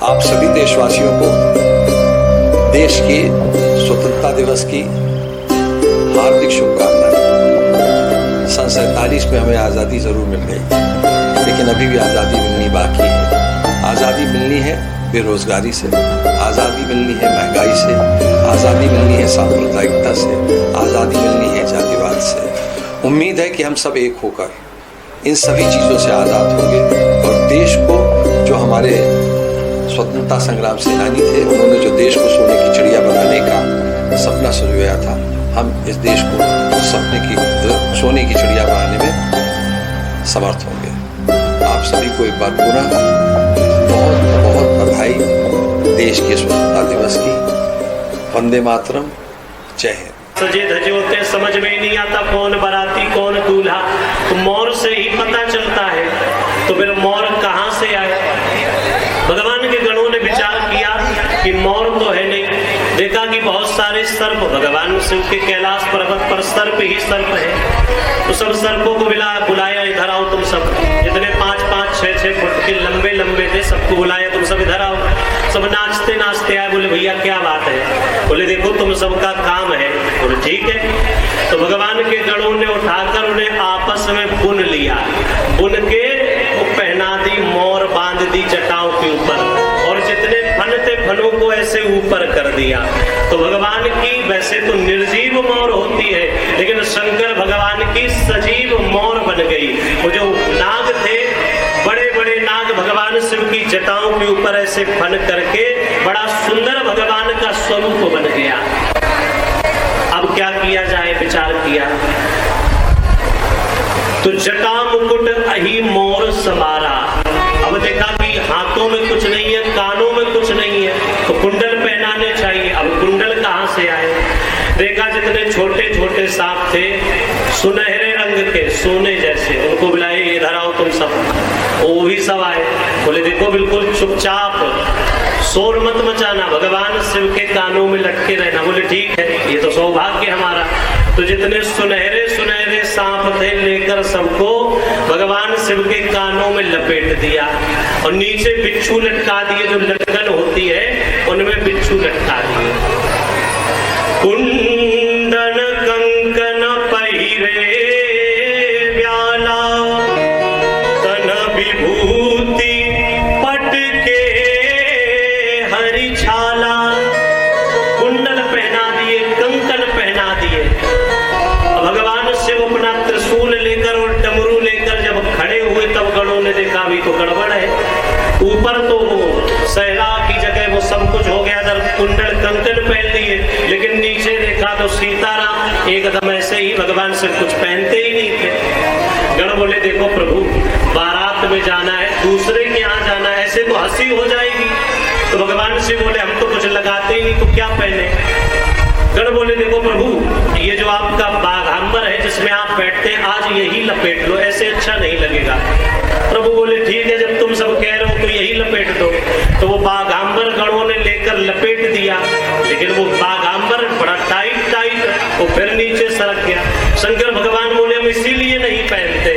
आप सभी देशवासियों को देश की स्वतंत्रता दिवस की हार्दिक शुभकामनाएं। सन 47 में हमें आज़ादी ज़रूर मिल गई, लेकिन अभी भी आज़ादी मिलनी बाकी है। आज़ादी मिलनी है बेरोजगारी से, आज़ादी मिलनी है महंगाई से, आज़ादी मिलनी है सांप्रदायिकता से, आज़ादी मिलनी है जातिवाद से। उम्मीद है कि हम सब एक होकर इन सभी चीज़ों से आज़ाद होंगे और देश को, जो हमारे स्वतंत्रता संग्राम सेनानी थे, उन्होंने जो देश को सोने की चिड़िया बनाने का सपना संजोया था, हम इस देश को सपने की सोने की चिड़िया बनाने में समर्थ होंगे। आप सभी को एक बार पुनः बहुत बहुत बधाई देश के स्वतंत्रता दिवस की। वंदे मातरम, जय हिंद। सजे धजे होते समझ में ही नहीं आता कौन बाराती कौन दूल्हा, तो मोर से ही पता चलता है। तो फिर मोर कहाँ से आए? भगवान के गणों ने विचार किया कि मोर तो है नहीं। देखा कि बहुत सारे सर्प, भगवान शिव के कैलाश पर्वत पर सर्प ही सर्प है। तो सब सर्पों को बुलाया, इधर आओ तुम सब। जितने 5-5, 6-6 फुट के लंबे लंबे थे, सबको बुलाया, तुम सब इधर आओ। सब नाचते नाचते आए। बोले भैया क्या बात है? बोले देखो तुम सबका काम है। बोले ठीक है। तो भगवान के गणों ने उठाकर उन्हें आपस में बुन लिया, बुन के वो पहना दी, मोर बांध दी जटाओं के ऊपर, और जितने फन थे फनों को ऐसे ऊपर कर दिया। तो भगवान की वैसे तो निर्जीव मोर होती है, लेकिन शंकर भगवान की सजीव मोर बन गई। वो जो नाग थे, बड़े बड़े नाग, भगवान शिव की जटाओं के ऊपर ऐसे फन करके बड़ा सुंदर भगवान का स्वरूप बन गया। अब क्या किया जाए, विचार किया। तो जटा मुकुट अहि मोर सवारा। अब देखा कि हाथों में कुछ नहीं है, कानों में कुछ नहीं है, तो कुंडल पहनाने चाहिए। अब कुंडल कहाँ से आए? देखा जितने छोटे छोटे सांप थे, सुनहरे रंग के, सोने जैसे, उनको बुलाए, इधर आओ तुम सब। वो भी सब आए। बोले देखो बिल्कुल चुपचाप, शोर मत मचाना, भगवान शिव के कानों में लटके रहना। बोले ठीक है, ये तो सौभाग्य हमारा। तो जितने सुनहरे सुनहरे सांप थे, लेकर सबको भगवान शिव के कानों में लपेट दिया, और नीचे बिच्छू लटका दिए। जो लटकन होती है उनमें बिच्छू लटका दिए। कुंदन कंकन पहिरे व्याला, तन विभूति पटके हरि छाला। कुंडल पहना दिए, कंकन पहना दिए। भगवान शिव अपना त्रिशूल लेकर और डमरू लेकर जब खड़े हुए, तब गणों ने देखा भी तो गड़बड़ है। ऊपर तो वो सहरा की जगह वो सब कुछ हो गया, जब कुंडल कंकन पहन लिए, लेकिन नीचे देखा तो सीताराम एकदम ऐसे ही, भगवान शिव कुछ पहनते ही नहीं थे। गण बोले देखो प्रभु, बारात में जाना है, दूसरे के यहाँ जाना है, ऐसे तो हंसी हो जाएगी। तो भगवान शिव बोले हम तो कुछ लगाते ही नहीं, तो क्या पहने? गण बोले देखो प्रभु, ये जो आपका बाघांबर है जिसमें आप बैठते हैं, आज यही लपेट लो, ऐसे अच्छा नहीं लगेगा। प्रभु बोले ठीक है, जब तुम सब कह रहे हो तो यही लपेट दो। तो वो बाघांबर गणों ने लेकर लपेट दिया, लेकिन वो बाघांबर बड़ा टाइट टाइट, वो फिर नीचे सरक गया। शंकर भगवान बोले हम इसीलिए नहीं पहनते,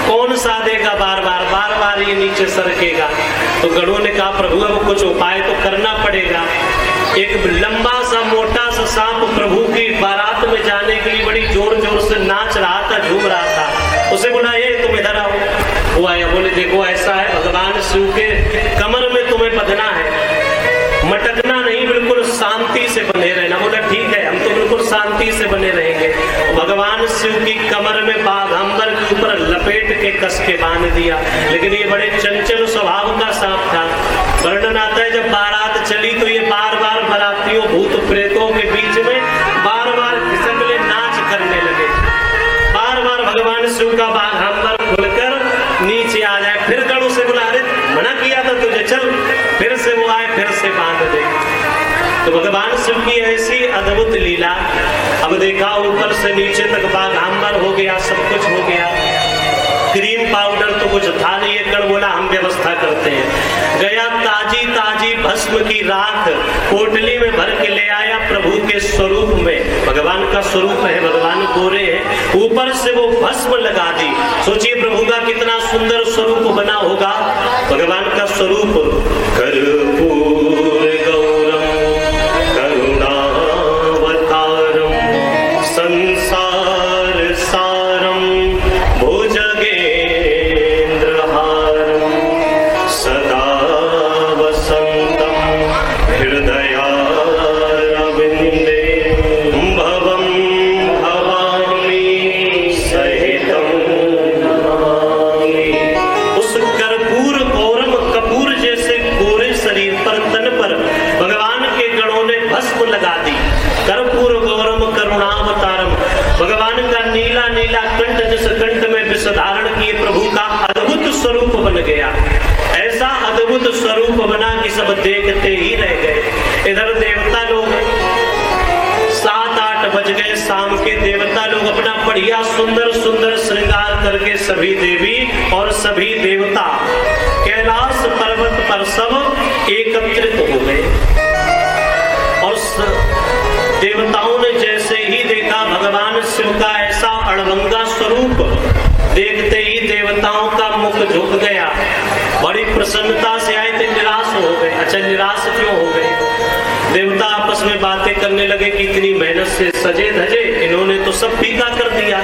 कौन साधेगा बार बार ये नीचे सरकेगा। तो गणों ने कहा प्रभु अब कुछ उपाय तो करना पड़ेगा। एक लंबा सा मोटा सा सांप प्रभु की बारात में जाने के लिए बड़ी जोर जोर से नाच रहा था, झूम रहा था। उसे बोला ये तुम इधर आओ। वो आया। बोले देखो ऐसा है, भगवान शिव के कमर में तुम्हें बंधना है, मटकना नहीं, बिल्कुल शांति से बने रहना। बोला ठीक है, हम तो बिल्कुल शांति से बने रहेंगे। भगवान शिव की कमर में बाघांबर के ऊपर लपेट के कस के बांध दिया, लेकिन ये बड़े चंचल स्वभाव का सांप था। वर्णन आता है जब बारात चली तो ये बार बार बारातियों भूत प्रेतों के बीच में बार बार खिसकले नाच करने लगे। बार बार भगवान शिव का बाघांबर खुलकर नीचे आ जाए। फिर गणों से बुला, अरे मना किया था तुझे, चल। फिर से वो आए, फिर से बांध दे। तो भगवान शिव की ऐसी अद्भुत लीला। अब देखा ऊपर से नीचे तक बाघांबर हो गया, सब कुछ हो गया। क्रीम पाउडर तो कुछ था नहीं। एक गण बोला हम व्यवस्था करते हैं। गया ताजी ताजी भस्म की राख पोटली में भर के ले आया, प्रभु के स्वरूप में। भगवान का स्वरूप है, भगवान गोरे हैं, ऊपर से वो भस्म लगा दी। सोचिए प्रभु का कितना सुंदर स्वरूप बना होगा। भगवान का स्वरूप कर्पूर सभी देवी और सभी देवता कैलाश पर्वत पर सब एकत्रित हो गए। और देवताओं ने जैसे ही देखा भगवान शिव का ऐसा अड़भंगा स्वरूप, देखते ही देवताओं का मुख झुक गया। बड़ी प्रसन्नता से आए थे, निराश हो गए। अच्छा, निराश क्यों हो गए? देवता आपस में बातें करने लगे कि इतनी मेहनत से सजे धजे इन्होंने तो सब फीका कर दिया।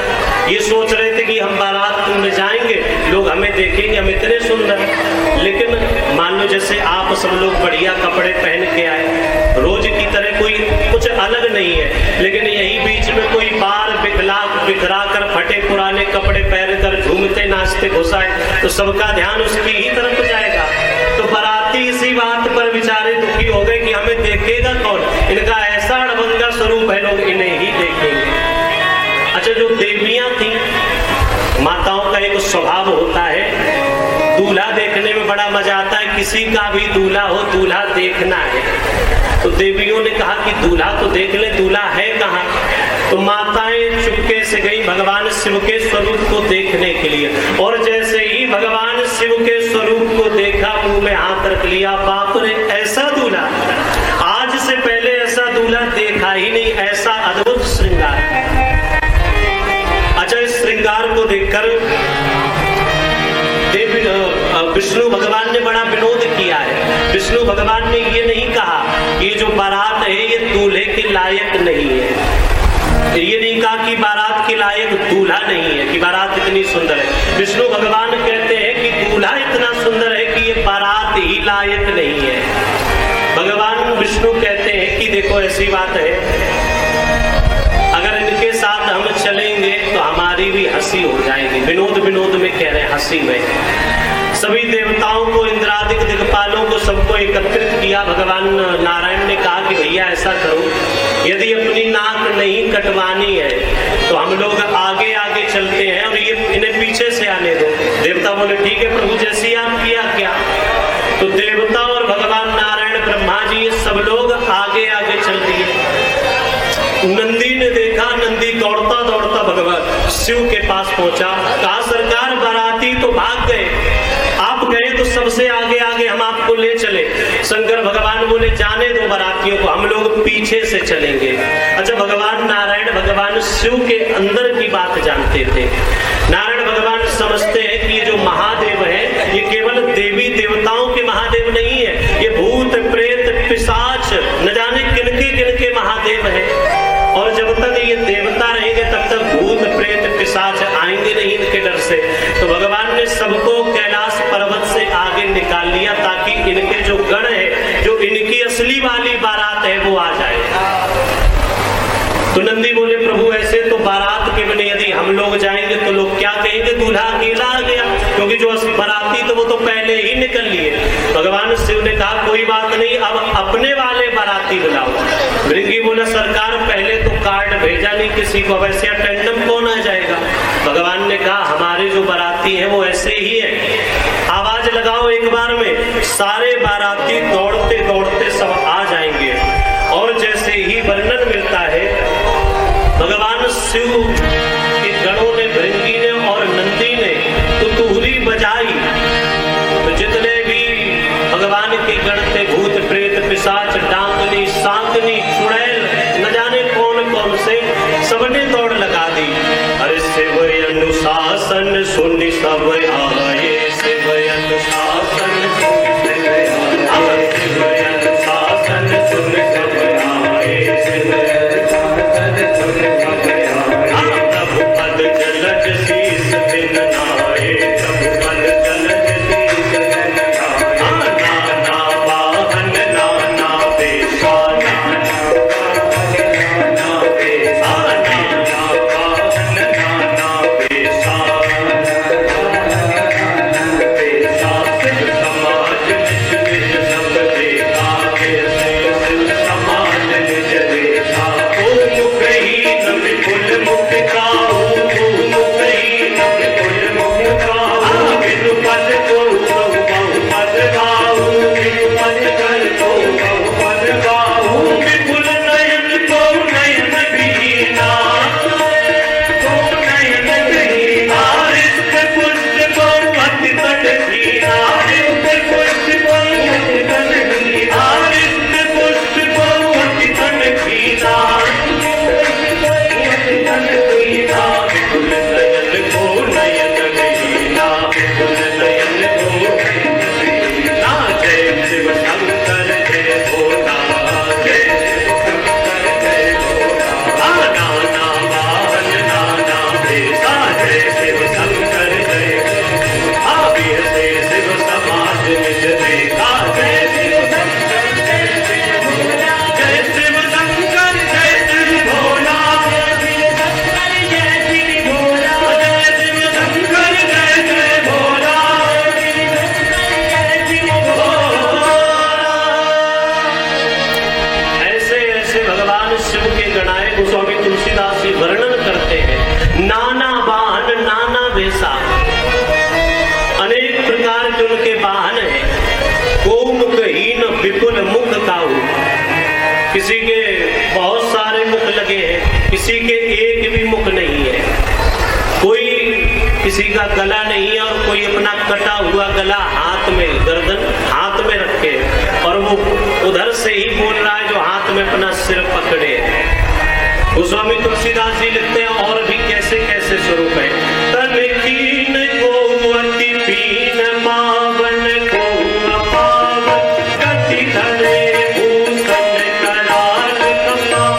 ये सोच रहे थे कि हम बारात में जाएंगे, लोग हमें देखेंगे, हम इतने सुंदर। लेकिन मान लो जैसे आप सब लोग बढ़िया कपड़े पहन के आए, रोज की तरह, कोई कुछ अलग नहीं है, लेकिन यही बीच में कोई बार बिखरा कर फटे पुराने कपड़े पहन कर झूमते नाचते घुसाए तो सबका ध्यान उसकी ही तरफ जाएगा। तो बाराती इसी बात पर बेचारे दुखी हो गए कि हमें देखेगा कौन, इनका ऐसा अड़भंगा स्वरूप है, लोग इन्हें ही देखेंगे। अच्छा, जो देवियां थी, माताओं का एक स्वभाव होता है, दूल्हा देखने में बड़ा मजा आता है। किसी का भी दूल्हा हो, दूल्हा देखना है। तो देवियों ने कहा कि दूल्हा तो देख ले, दूल्हा है कहाँ? तो माताएं चुपके से गई भगवान शिव के स्वरूप को देखने के लिए। और जैसे ही भगवान शिव के स्वरूप को देखा, मुंह में हाथ रख लिया, बाप रे, ऐसा दूल्हा आज से पहले ऐसा दूल्हा देखा ही नहीं, ऐसा अद्भुत श्रृंगार। अच्छा, इस श्रृंगार को देखकर विष्णु भगवान ने बड़ा विनोद किया है। विष्णु भगवान ने ये नहीं कहा ये जो बारात है ये दूल्हे के लायक नहीं है, ये नहीं कहा कि बारात के लायक दूल्हा नहीं है, कि बारात इतनी सुंदर है। विष्णु भगवान कहते हैं कि दूल्हा इतना सुंदर है कि ये बारात ही लायक नहीं है। भगवान विष्णु कहते हैं कि देखो ऐसी बात है, अगर इनके साथ हम चलेंगे तो हमारी भी हंसी हो जाएगी। विनोद में कह रहे हैं, हंसी में। सभी देवताओं को, इंद्रादिक दिक्पालों को, सबको एकत्रित किया। भगवान नारायण ने कहा कि भैया ऐसा करो, यदि अपनी नाक नहीं कटवानी है तो हम लोग आगे आगे चलते हैं और ये इन्हें पीछे से आने दो। देवता बोले ठीक है प्रभु, जैसी आपकी आज्ञा। तो देवता और भगवान नारायण ब्रह्मा जी ये सब लोग आगे आगे चल दिए। नंदी ने देखा, नंदी दौड़ता दौड़ता भगवान शिव के पास पहुंचा। कहा सरकार, बाराती तो भाग गए, आप गए तो सबसे आगे आगे हम आपको ले चले। शंकर भगवान बोले जाने दो बारातियों को, हम लोग पीछे से चलेंगे। अच्छा, भगवान नारायण भगवान शिव के अंदर की बात जानते थे। नारायण भगवान समझते हैं कि ये जो महादेव है ये केवल देवी देवताओं के महादेव नहीं है, ये भूत प्रेत पिशाच न जाने किनके महादेव है। और जब तक ये देवता रहेंगे तब तक भूत प्रेत पिशाच आएंगे नहीं इनके डर से। तो भगवान ने सबको कैलाश पर्वत से आगे निकाल लिया ताकि इनके जो गण है, जो इनकी असली वाली बारात है, वो आ जाए। तो नंदी बोले प्रभु ऐसे तो बारात के बने यदि हम लोग जाएंगे तो लोग क्या कहेंगे, दूल्हा अकेला आ गया, क्योंकि जो असली बाराती तो वो तो पहले ही निकल लिए। भगवान शिव ने कहा कोई बात नहीं, अब अपने वाले बाराती बुलाओ। भृंगी बोला सरकार पहले तो कार्ड भेजा नहीं किसी को, वैसे अटेंडम कौन आ जाएगा? भगवान ने कहा हमारे जो बाराती है वो ऐसे ही है, आवाज लगाओ एक बार में, सारे बाराती दौड़ते दौड़ते सब आ जाएंगे। और जैसे ही वर्णन मिलता है भगवान शिव के गणों ने, भृंगी ने और नंदी ने तो तुहरी बजाई, तो जितने भी भगवान के गण थे, भूत प्रेत पिशाच डांगनी सांकनी चुड़ैल न जाने कौन कौन से, सबने दौड़ लगा दी। अरे शिव अनुशासन सुन सब आए, शिव अनुशासन सुन सब आए, तब पद जलज शीस दिन नाए, तब पद जलज शीस दिन नाए, नाना वाहन नाना वेशा, नाना वेशा, नाना वाहन नाना वेशा। किसी के एक भी मुख नहीं है, कोई किसी का गला नहीं है, और कोई अपना कटा हुआ गला हाथ में, गर्दन हाथ में रखे और वो उधर से ही बोल रहा है जो हाथ में अपना सिर पकड़े। गोस्वामी तुलसीदास जी लिखते हैं और भी कैसे कैसे स्वरूप है। तन कीन को अति पीन पावन को अपावन गति धरे भूषण कराल कपाल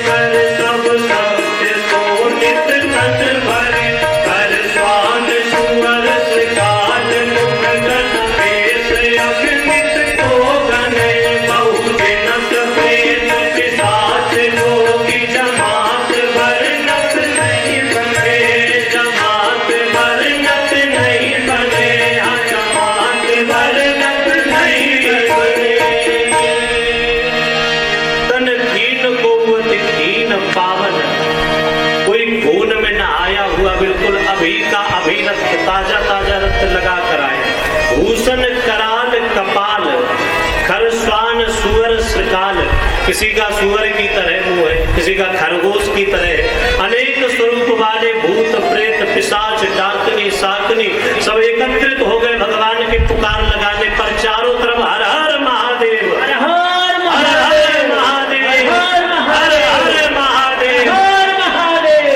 कर सब सत्य सोनित तन भरे कर स्वान सुअर श्रृंगार मुख गण पेश अग्नित को गणे बहु दिनक प्रेत पिशाच योगी जमात वर्णत नहीं बने, जमात वर्णत नहीं बने, जमात वर्णत नहीं बने। तन कीन को अति कीन पावन, कोई खून में नहाया हुआ बिल्कुल अभी का अभी रक्त, ताजा ताजा रक्त लगा कर आए। भूषण कराल कपाल खर स्वान सुअर श्रृंगाल, किसी का सुअर की तरह मुंह है, किसी का खरगोश की तरह है। अनेक स्वरूप वाले भूत प्रेत पिशाच डाकनी साकनी सब एकत्रित हो गए भगवान के पुकार लगाने पर। चारों तरफ हर हर महादेव, हर हर महादेव, हर हर महादेव,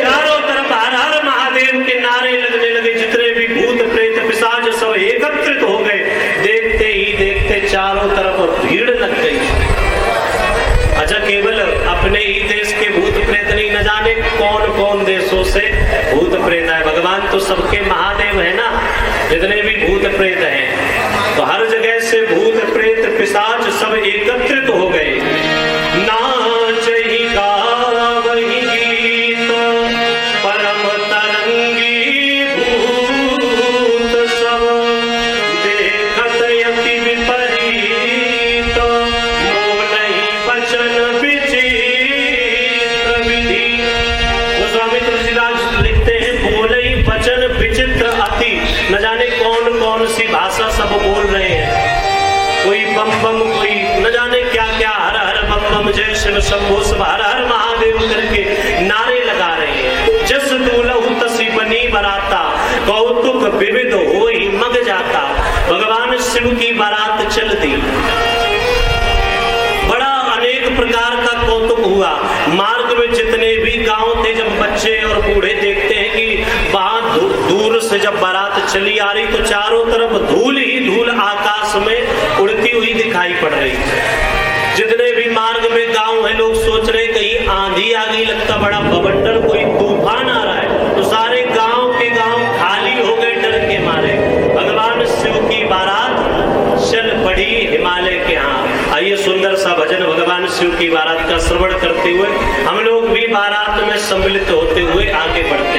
चारों तरफ हर हर महादेव के नारे लगने लगे। जितने भी भूत प्रेत पिशाच सब एकत्रित हो गए। देखते ही देखते चारों तरफ भीड़ लग गई। अच्छा, केवल अपने ही देश के भूत प्रेत नहीं, न जाने कौन कौन देशों से भूत प्रेत है। भगवान तो सबके महादेव है ना, जितने भी भूत प्रेत हैं, तो हर जगह से भूत प्रेत पिशाच सब एकत्रित हो गए। नाच ही गावहि गीत परम तरंगी भूत सब, देखत यति विपरीत मोलहि वचन विचित्र विधि। गोस्वामी तुलसीदास लिखते हैं बोलहि वचन विचित्र अति, न जाने कौन कौन सी भाषा सब बोल रहे हैं। कोई बम बम, कोई न जाने क्या क्या, हर हर बम बम जय शिव शंभो सब हर हर महादेव करके नारे लगा रहे हैं। जस दूलहु तसी बनी बराता कौतुक विविध हो ही मग जाता। भगवान शिव की बारात चल दी, बड़ा अनेक प्रकार का कौतुक हुआ। मार्ग में जितने भी गांव थे, जब बच्चे और बूढ़े देखते हैं कि वहां दूर से जब बारात चली आ रही तो चारों तरफ धूल ही धूल आकाश में उड़ती हुई दिखाई पड़ रही। जितने भी मार्ग में गांव है, लोग सोच रहे कहीं आंधी आ गई, लगता बड़ा बवंडर कोई तूफान आ रहा है, तो सारे गांव के गांव खाली हो गए डर के मारे। भगवान शिव की बारात चल पड़ी हिमालय के यहाँ। आइए सुंदर सा भजन भगवान शिव की बारात का श्रवण करते हुए हम लोग भी बारात में सम्मिलित होते हुए आगे बढ़ते